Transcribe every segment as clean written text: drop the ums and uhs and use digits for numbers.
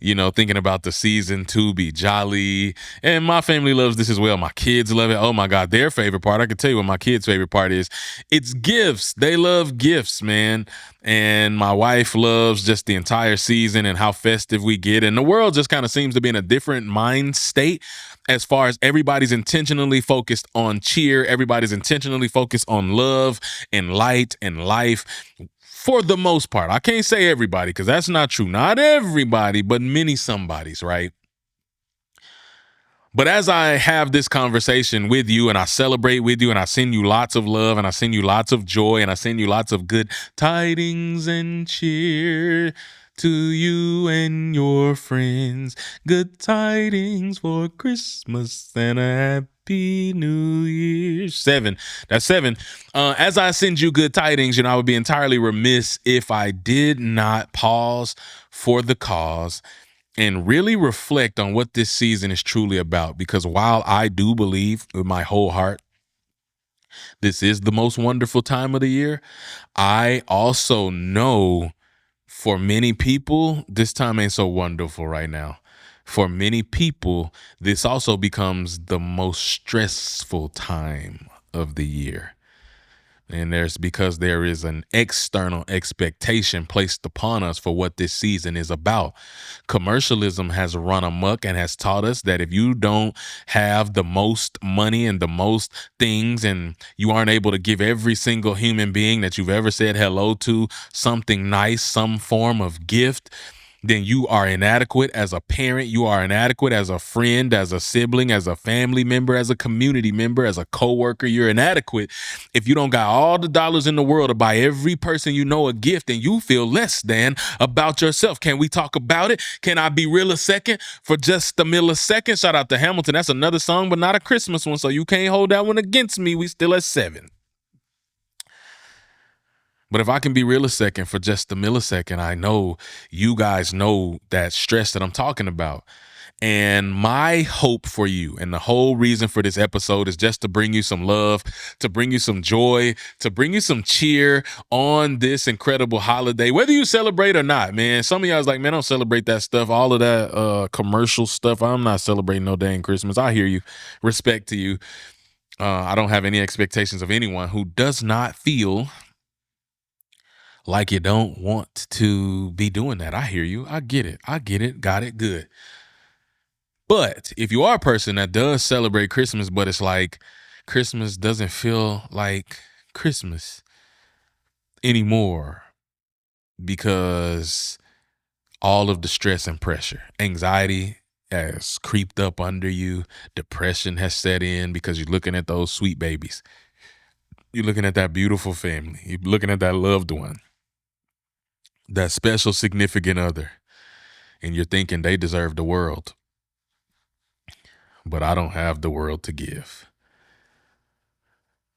thinking about the season to be jolly. And my family loves this as well. My kids love it. Oh my God, their favorite part. I can tell you what my kids' favorite part is. It's gifts. They love gifts, man. And my wife loves just the entire season and how festive we get. And the world just kind of seems to be in a different mind state as far as everybody's intentionally focused on cheer. Everybody's intentionally focused on love and light and life. For the most part, I can't say everybody because that's not true. Not everybody, but many somebodies, right? But as I have this conversation with you and I celebrate with you and I send you lots of love and I send you lots of joy and I send you lots of good tidings and cheer to you and your friends. Good tidings for Christmas and a happy New Year. 7. That's 7. As I send you good tidings, I would be entirely remiss if I did not pause for the cause and really reflect on what this season is truly about. Because while I do believe with my whole heart this is the most wonderful time of the year, I also know for many people, this time ain't so wonderful right now. For many people, this also becomes the most stressful time of the year. And because there is an external expectation placed upon us for what this season is about. Commercialism has run amok and has taught us that if you don't have the most money and the most things and you aren't able to give every single human being that you've ever said hello to something nice, some form of gift, then you are inadequate as a parent, you are inadequate as a friend, as a sibling, as a family member, as a community member, as a coworker. You're inadequate if you don't got all the dollars in the world to buy every person you know a gift and you feel less than about yourself. Can we talk about it? Can I be real a second for just a millisecond? Shout out to Hamilton. That's another song, but not a Christmas one, so you can't hold that one against me. We still at 7. But if I can be real a second for just a millisecond, I know you guys know that stress that I'm talking about. And my hope for you and the whole reason for this episode is just to bring you some love, to bring you some joy, to bring you some cheer on this incredible holiday, whether you celebrate or not, man. Some of y'all is like, man, I don't celebrate that stuff, all of that commercial stuff. I'm not celebrating no dang Christmas. I hear you. Respect to you. I don't have any expectations of anyone who does not feel like you don't want to be doing that. I hear you. I get it. Got it. Good. But if you are a person that does celebrate Christmas, but it's like Christmas doesn't feel like Christmas anymore because all of the stress and pressure, anxiety has creeped up under you, depression has set in because you're looking at those sweet babies. You're looking at that beautiful family. You're looking at that loved one, that special significant other, and you're thinking they deserve the world. But I don't have the world to give.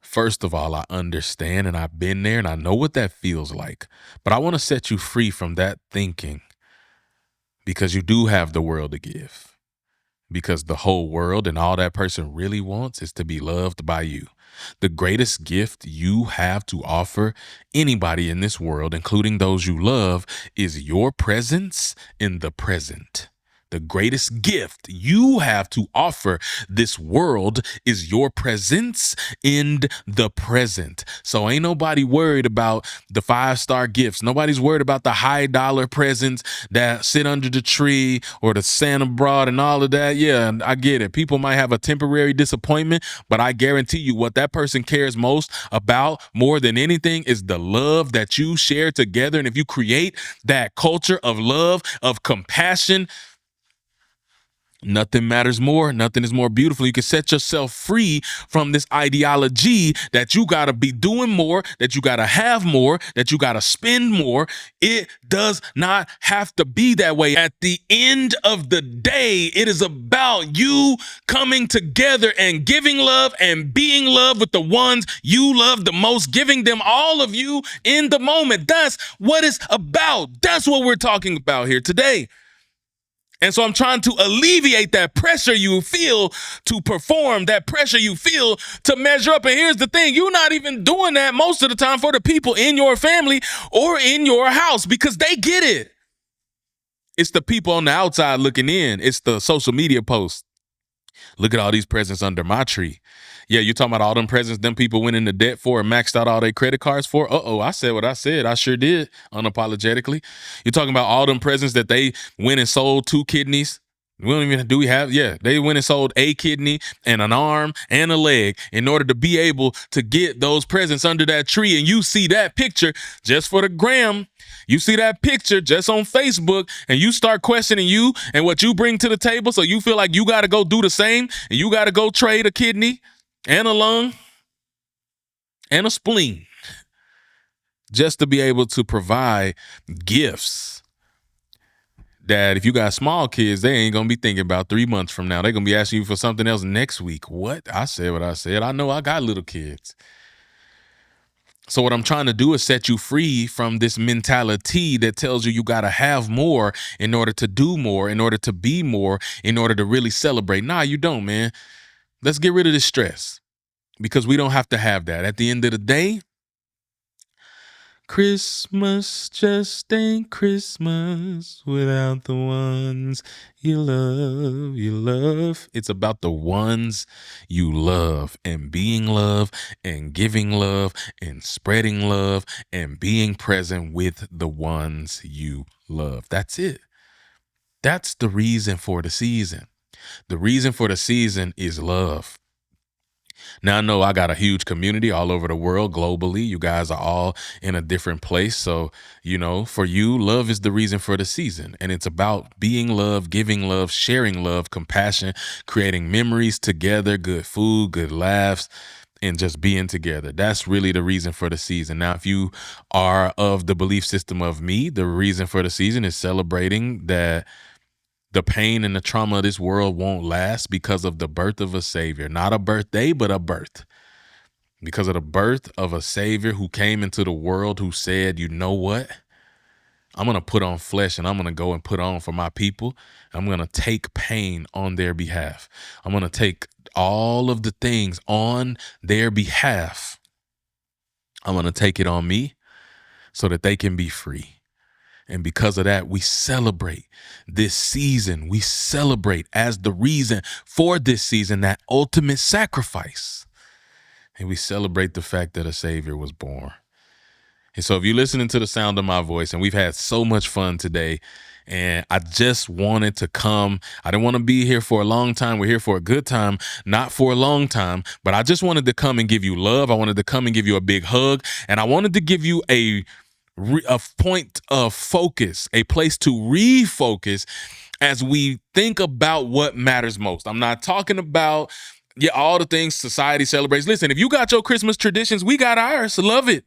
First of all, I understand and I've been there and I know what that feels like. But I want to set you free from that thinking because you do have the world to give. Because the whole world and all that person really wants is to be loved by you. The greatest gift you have to offer anybody in this world, including those you love, is your presence in the present. The greatest gift you have to offer this world is your presence in the present. So ain't nobody worried about the 5-star gifts. Nobody's worried about the high dollar presents that sit under the tree or the Santa broad and all of that. Yeah, I get it. People might have a temporary disappointment, but I guarantee you what that person cares most about more than anything is the love that you share together. And if you create that culture of love, of compassion, nothing matters more. Nothing is more beautiful. You can set yourself free from this ideology that you got to be doing more, that you got to have more, that you got to spend more. It does not have to be that way. At the end of the day, it is about you coming together and giving love and being love with the ones you love the most, giving them all of you in the moment. That's what it's about. That's what we're talking about here today. And so I'm trying to alleviate that pressure you feel to perform, that pressure you feel to measure up. And here's the thing, you're not even doing that most of the time for the people in your family or in your house because they get it. It's the people on the outside looking in. It's the social media posts. Look at all these presents under my tree. Yeah, you talking about all them presents them people went into debt for and maxed out all their credit cards for? I said what I said. I sure did, unapologetically. You're talking about all them presents that they went and sold 2 kidneys. They went and sold a kidney and an arm and a leg in order to be able to get those presents under that tree. And you see that picture just for the gram. You see that picture just on Facebook and you start questioning you and what you bring to the table. So you feel like you got to go do the same and you got to go trade a kidney and a lung and a spleen just to be able to provide gifts that if you got small kids, they ain't going to be thinking about 3 months from now. They're going to be asking you for something else next week. What? I said what I said. I know I got little kids. So what I'm trying to do is set you free from this mentality that tells you got to have more in order to do more, in order to be more, in order to really celebrate. Nah, you don't, man. Let's get rid of this stress because we don't have to have that. At the end of the day, Christmas just ain't Christmas without the ones you love. You love. It's about the ones you love and being love and giving love and spreading love and being present with the ones you love. That's it. That's the reason for the season. The reason for the season is love. Now, I know I got a huge community all over the world, globally. You guys are all in a different place. So, for you, love is the reason for the season. And it's about being love, giving love, sharing love, compassion, creating memories together, good food, good laughs, and just being together. That's really the reason for the season. Now, if you are of the belief system of me, the reason for the season is celebrating that the pain and the trauma of this world won't last because of the birth of a savior. Not a birthday, but a birth. Because of the birth of a savior who came into the world who said, you know what? I'm going to put on flesh and I'm going to go and put on for my people. I'm going to take pain on their behalf. I'm going to take all of the things on their behalf. I'm going to take it on me so that they can be free. And because of that, we celebrate this season. We celebrate as the reason for this season, that ultimate sacrifice. And we celebrate the fact that a Savior was born. And so if you're listening to the sound of my voice, and we've had so much fun today, and I just wanted to come. I didn't want to be here for a long time. We're here for a good time, not for a long time. But I just wanted to come and give you love. I wanted to come and give you a big hug. And I wanted to give you a point of focus, a place to refocus as we think about what matters most. I'm not talking about all the things society celebrates. Listen, if you got your Christmas traditions, we got ours. Love it.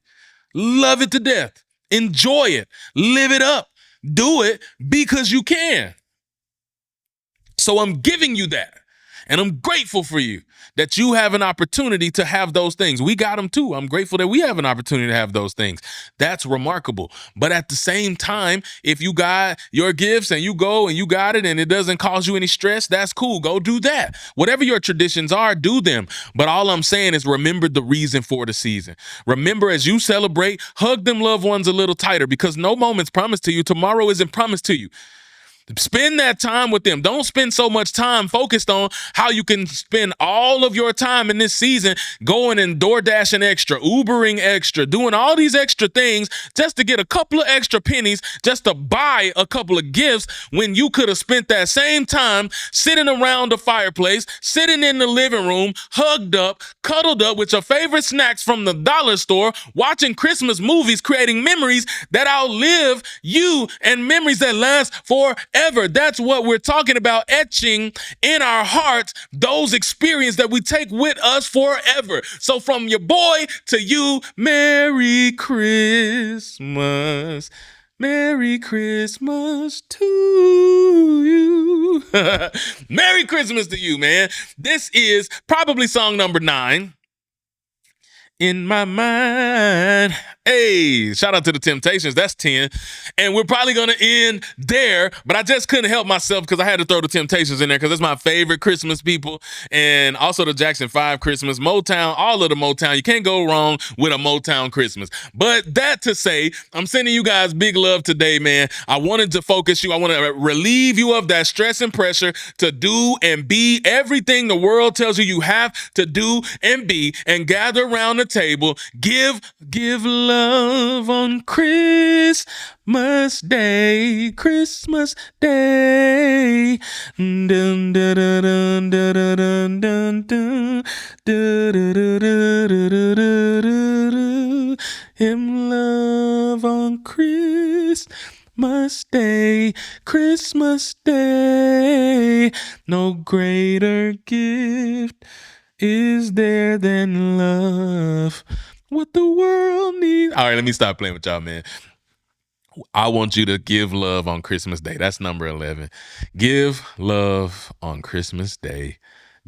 Love it to death. Enjoy it. Live it up. Do it because you can. So I'm giving you that. And I'm grateful for you that you have an opportunity to have those things. We got them too. I'm grateful that we have an opportunity to have those things. That's remarkable. But at the same time, if you got your gifts and you go and you got it and it doesn't cause you any stress, that's cool. Go do that. Whatever your traditions are, do them. But all I'm saying is remember the reason for the season. Remember, as you celebrate, hug them loved ones a little tighter because no moment's promised to you. Tomorrow isn't promised to you. Spend that time with them. Don't spend so much time focused on how you can spend all of your time in this season going and DoorDashing extra, Ubering extra, doing all these extra things just to get a couple of extra pennies, just to buy a couple of gifts when you could have spent that same time sitting around the fireplace, sitting in the living room, hugged up, cuddled up with your favorite snacks from the dollar store, watching Christmas movies, creating memories that outlive you and memories that last forever. That's what we're talking about, etching in our hearts those experiences that we take with us forever. So from your boy to you, Merry Christmas. Merry Christmas to you. Merry Christmas to you, man. This is probably song number 9 in my mind. Hey, shout out to the Temptations. That's 10. And we're probably going to end there, but I just couldn't help myself because I had to throw the Temptations in there because it's my favorite Christmas people. And also the Jackson 5 Christmas, Motown, all of the Motown. You can't go wrong with a Motown Christmas. But that to say, I'm sending you guys big love today, man. I wanted to focus you. I want to relieve you of that stress and pressure to do and be everything the world tells you have to do and be, and gather around the table. Give love on Christmas Day, Christmas Day. Dun, dun, dun, dun, dun, dun, dun, dun, dun. Him love on Christmas Day, Christmas Day. No greater gift is there than love. What the world needs. All right, let me stop playing with y'all, man. I want you to give love on Christmas Day. That's number 11. Give love on Christmas Day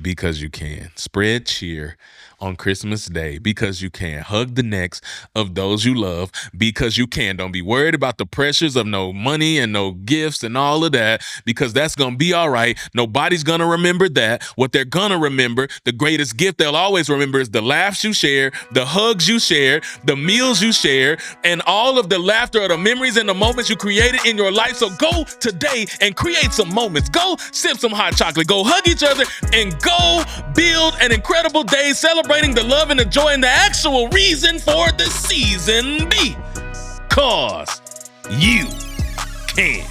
because you can. Spread cheer on Christmas Day because you can. Hug the necks of those you love because you can. Don't be worried about the pressures of no money and no gifts and all of that, because that's going to be all right. Nobody's going to remember that. What they're going to remember, the greatest gift they'll always remember, is the laughs you share, the hugs you share, the meals you share, and all of the laughter or the memories and the moments you created in your life. So go today and create some moments. Go sip some hot chocolate. Go hug each other and go build an incredible day celebrating the love and the joy and the actual reason for the season. Because you can.